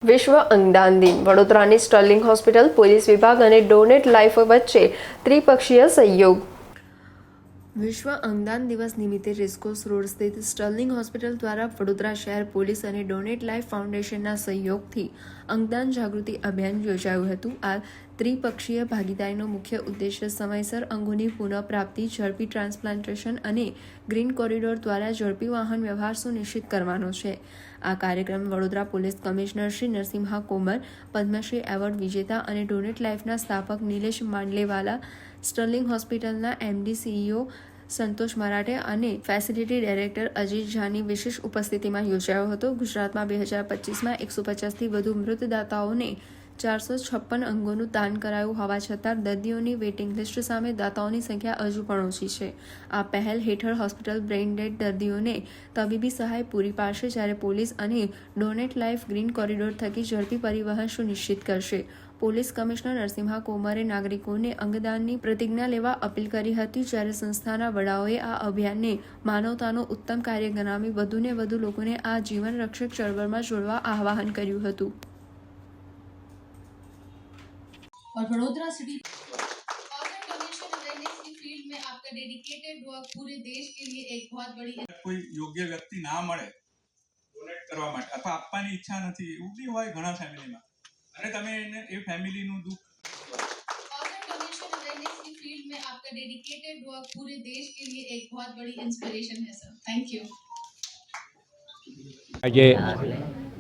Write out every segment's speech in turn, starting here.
વિશ્વ અંગદાન દિન વડોદરાની સ્ટર્લિંગ હોસ્પિટલ, પોલીસ વિભાગ અને ડોનેટ લાઈફ વચ્ચે ત્રિપક્ષીય સહયોગ. વિશ્વ અંગદાન દિવસ નિમિત્તે રેસકોર્સ રોડ સ્થિત સ્ટર્લિંગ હોસ્પિટલ દ્વારા વડોદરા શહેર પોલીસ અને ડોનેટ લાઈફ ફાઉન્ડેશનના સહયોગથી અંગદાન જાગૃતિ અભિયાન યોજાયું હતું. આ ત્રિપક્ષીય ભાગીદારીનો મુખ્ય ઉદ્દેશ્ય સમયસર અંગોની પુનઃપ્રાપ્તિ, ઝડપી ટ્રાન્સપ્લાન્ટેશન અને ગ્રીન કોરિડોર દ્વારા ઝડપી વાહન વ્યવહાર સુનિશ્ચિત કરવાનો છે. આ કાર્યક્રમ Vadodara police commissioner Shri Narasimha Komar, Padma Shri award વિજેતા અને ડોનેટ લાઈફના સ્થાપક નિલેશ માંડલેવાલા, સ્ટર્લિંગ હોસ્પિટલના એમડી સીઈઓ સંતોષ મરાઠે અને ફેસિલિટી ડાયરેક્ટર અજીત ઝાની વિશેષ ઉપસ્થિતિમાં યોજાયો હતો. ગુજરાતમાં 2025માં 150થી વધુ મૃતદાતાઓને 456 અંગોનું દાન કરાયું હોવા છતાં દર્દીઓની વેઇટિંગ લિસ્ટ સામે દાતાઓની સંખ્યા હજુ પણ ઓછી છે. આ પહેલ હેઠળ હોસ્પિટલ બ્રેઇન ડેડ દર્દીઓને તબીબી સહાય પૂરી પાડશે, જ્યારે પોલીસ અને ડોનેટ લાઈફ ગ્રીન કોરિડોર થકી ઝડપી પરિવહન સુનિશ્ચિત કરશે. પોલીસ કમિશનર નરસિંહા કોમરે નાગરિકોને અંગદાનની પ્રતિજ્ઞા લેવા અપીલ કરી હતી, જ્યારે સંસ્થાના વડાઓએ આ અભિયાનને માનવતાનું ઉત્તમ કાર્ય ગણાવી વધુને વધુ લોકોને આ જીવન રક્ષક ચળવળમાં જોડવા આહ્વાન કર્યું હતું. और Vadodara city organ donation awareness की फील्ड में आपका डेडिकेटेड वर्क पूरे देश के लिए एक बहुत बड़ी कोई योग्य व्यक्ति ना મળે ડોનેટ કરવા માટે અથવા આપવાની ઈચ્છા નથી એવું બી હોય ઘણા ફેમિલીમાં, અને તમે એને એ ફેમિલીનું દુઃખ ऑर्गन डोनेशन अवेयरनेस की फील्ड में आपका डेडिकेटेड वर्क पूरे देश के लिए एक बहुत बड़ी इंस्पिरेशन है सर. Thank you. આજે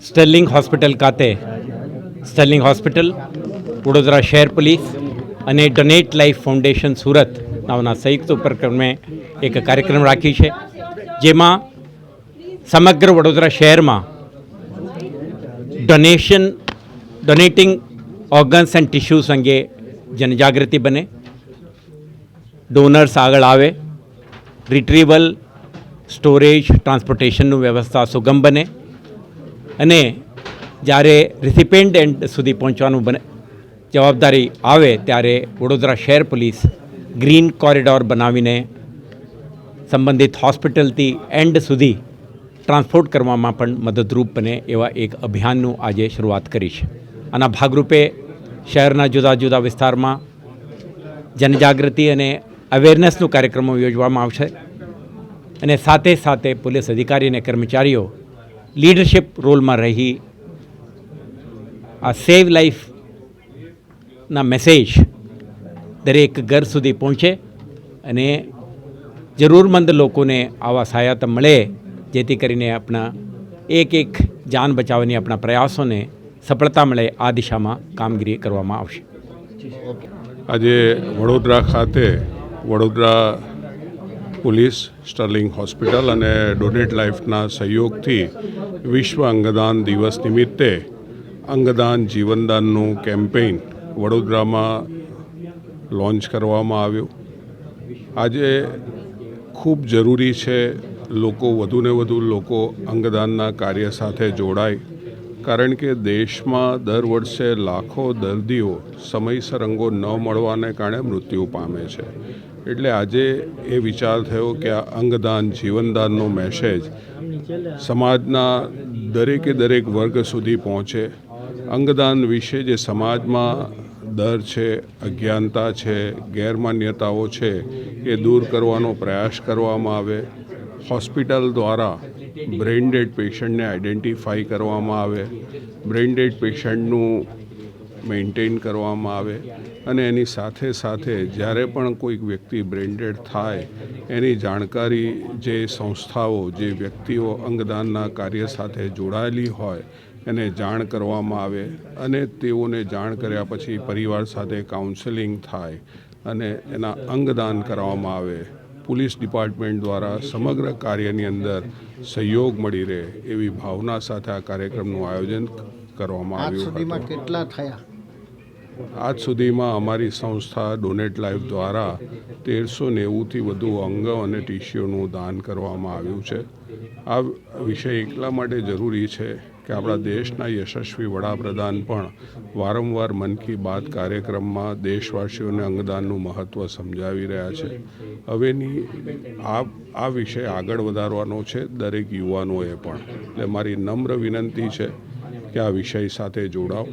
સ્ટર્લિંગ હોસ્પિટલ ખાતે સ્ટર્લિંગ હોસ્પિટલ, વડોદરા શહેર પોલીસ અને ડોનેટ લાઈફ ફાઉન્ડેશન સુરત નામના સંયુક્ત ઉપક્રમે એક કાર્યક્રમ રાખી છે, જેમાં સમગ્ર વડોદરા શહેરમાં ડોનેટિંગ ઓર્ગન્સ એન્ડ ટિશ્યુઝ અંગે જનજાગૃતિ બને, ડોનર્સ આગળ આવે, રિટ્રીવલ, સ્ટોરેજ, ટ્રાન્સપોર્ટેશનનું વ્યવસ્થા સુગમ બને અને જ્યારે રિસિપેન્ટ એન્ડ સુધી પહોંચવાનું બને જવાબદારી આવે ત્યારે વડોદરા શહેર પોલીસ ગ્રીન કોરિડોર બનાવીને સંબંધિત હોસ્પિટલથી એન્ડ સુધી ટ્રાન્સપોર્ટ કરવામાં પણ મદદરૂપ બને એવા એક અભિયાનનું આજે શરૂઆત કરી છે. આના ભાગરૂપે શહેરના જુદા જુદા વિસ્તારમાં જનજાગૃતિ અને અવેરનેસનું કાર્યક્રમો યોજવામાં આવશે અને સાથે સાથે પોલીસ અધિકારી અને કર્મચારીઓ લીડરશિપ રોલમાં રહી આ સેવ લાઈફના મેસેજ દરેક ઘર સુધી પહોંચે અને જરૂરમંદ લોકોને આવા સહાયતા મળે, જેથી કરીને આપણા એક જાન બચાવવાની આપણા પ્રયાસોને સફળતા મળે, આ દિશામાં કામગીરી કરવામાં આવશે. આજે વડોદરા ખાતે વડોદરા પોલીસ, સ્ટર્લિંગ હોસ્પિટલ અને ડોનેટ લાઈફના સહયોગથી વિશ્વ અંગદાન દિવસ નિમિત્તે અંગદાન જીવનદાનનું કેમ્પેઇન વડોદરામાં લોન્ચ કરવામાં આવ્યું. આજે ખૂબ જરૂરી છે લોકો વધુને વધુ લોકો અંગદાનના કાર્ય સાથે જોડાય, કારણ કે દેશમાં દર વર્ષે લાખો દર્દીઓ સમયસર અંગો ન મળવાને કારણે મૃત્યુ પામે છે. એટલે આજે એ વિચાર થયો કે આ અંગદાન જીવનદાનનો મેસેજ સમાજના દરેક વર્ગ સુધી પહોંચે. અંગદાન વિશે જે સમાજમાં ડર છે, અજ્ઞાનતા છે, ગેરમાન્યતાઓ છે એ દૂર કરવાનો પ્રયાસ કરવામાં આવે. હોસ્પિટલ દ્વારા બ્રેઇન ડેડ પેશન્ટને આઈડેન્ટિફાઈ કરવામાં આવે, બ્રેઇન ડેડ પેશન્ટનું મેન્ટેન કરવામાં આવે અને એની સાથે સાથે જ્યારે પણ કોઈક વ્યક્તિ બ્રેઇન ડેડ થાય એની જાણકારી જે સંસ્થાઓ, જે વ્યક્તિઓ અંગદાનના કાર્ય સાથે જોડાયેલી હોય એને જાણ કરવામાં આવે અને તેઓને જાણ કર્યા પછી પરિવાર સાથે કાઉન્સેલિંગ થાય અને એના અંગદાન કરવામાં આવે. પોલીસ ડિપાર્ટમેન્ટ દ્વારા સમગ્ર કાર્યની અંદર સહયોગ મળી રહે એવી ભાવના સાથે આ કાર્યક્રમનું આયોજન કરવામાં આવ્યું. કેટલા થયા? આજ સુધીમાં અમારી સંસ્થા ડોનેટ લાઈફ દ્વારા 1390થી વધુ અંગો અને ટીશ્યુનું દાન કરવામાં આવ્યું છે. આ વિષય એટલા માટે જરૂરી છે કે આપણા દેશના યશસ્વી વડાપ્રધાન પણ વારંવાર મન કી બાત કાર્યક્રમમાં દેશવાસીઓને અંગદાનનું મહત્ત્વ સમજાવી રહ્યા છે. હવેની આ વિષય આગળ વધારવાનો છે દરેક યુવાનોએ પણ. એટલે મારી નમ્ર વિનંતી છે કે આ વિષય સાથે જોડાઓ.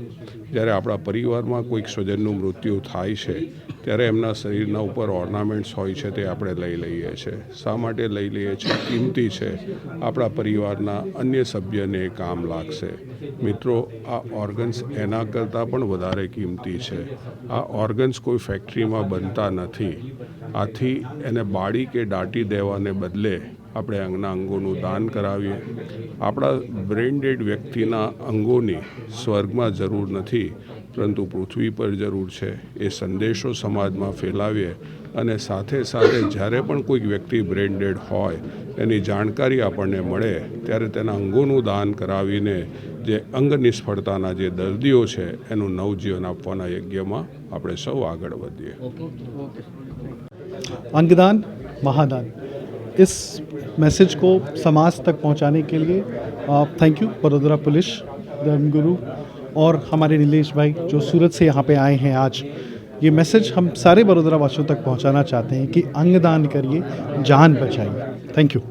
જ્યારે આપણા પરિવારમાં કોઈક સ્વજનનું મૃત્યુ થાય છે ત્યારે એમના શરીરના ઉપર ઓર્નામેન્ટ્સ હોય છે તે આપણે લઈ લઈએ છીએ. શા માટે લઈ લઈએ છીએ? કિંમતી છે, આપણા પરિવારના અન્ય સભ્યને કામ લાગશે. મિત્રો, આ ઓર્ગન્સ એના કરતાં પણ વધારે કિંમતી છે. આ ઓર્ગન્સ કોઈ ફેક્ટરીમાં બનતા નથી. આથી એને બાળી કે દાટી દેવાને બદલે આપણે અંગના અંગોનું દાન કરાવીએ. આપણા બ્રેઇન ડેડ વ્યક્તિના અંગોની સ્વર્ગમાં જરૂર નથી, પરંતુ પૃથ્વી પર જરૂર છે. એ સંદેશો સમાજમાં ફેલાવીએ અને સાથે સાથે જ્યારે પણ કોઈક વ્યક્તિ બ્રેઇન ડેડ હોય એની જાણકારી આપણને મળે ત્યારે તેના અંગોનું દાન કરાવીને જે અંગ નિષ્ફળતાના જે દર્દીઓ છે એનું નવજીવન આપવાના યજ્ઞમાં આપણે સૌ આગળ વધીએ. अंगदान महादान, इस मैसेज को समाज तक पहुंचाने के लिए थैंक यू वडोदरा पुलिस, धर्मगुरु और हमारे नीलेश भाई जो सूरत से यहाँ पे आए हैं आज. ये मैसेज हम सारे वडोदरा वासियों तक पहुंचाना चाहते हैं कि अंगदान करिए, जान बचाइए. Thank you.